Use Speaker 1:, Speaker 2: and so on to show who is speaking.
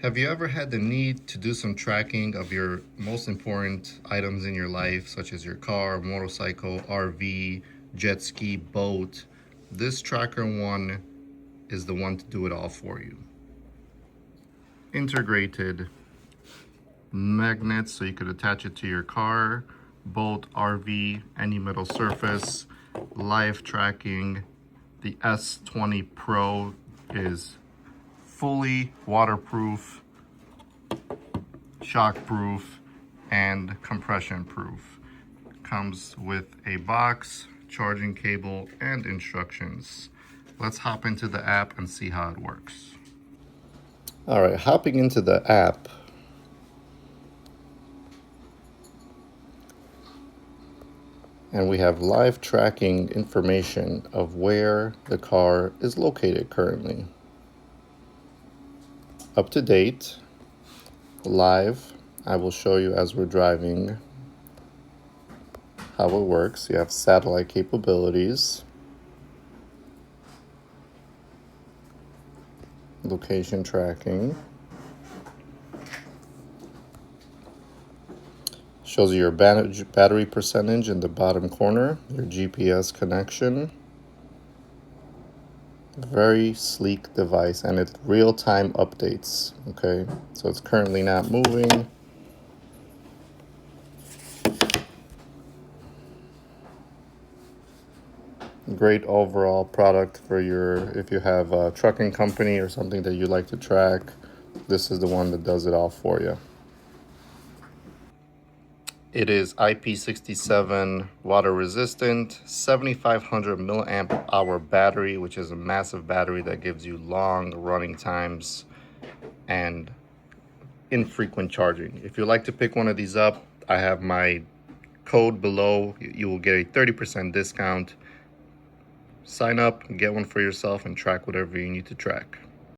Speaker 1: Have you ever had the need to do some tracking of your most important items in your life, such as your car, motorcycle, RV, jet ski, boat? This TrackerOne is the one to do it all for you. Integrated magnets so you could attach it to your car, boat, RV, any metal surface, live tracking. The S20 Pro is fully waterproof, shockproof, and compression proof. Comes with a box, charging cable, and instructions. Let's hop into the app and see how it works. All right, hopping into the app. And we have live tracking information of where the car is located currently. Up to date, live. I will show you as we're driving how it works. You have satellite capabilities, location tracking, shows you your battery percentage in the bottom corner, your GPS connection. Very sleek device, and it's real-time updates. Okay, so it's currently not moving. Great overall product for if you have a trucking company or something that you like to track. This is the one that does it all for you. It is IP67 water resistant, 7500 milliamp hour battery, which is a massive battery that gives you long running times and infrequent charging. If you'd like to pick one of these up, I have my code below. You will get a 30% discount. Sign up, get one for yourself, and track whatever you need to track.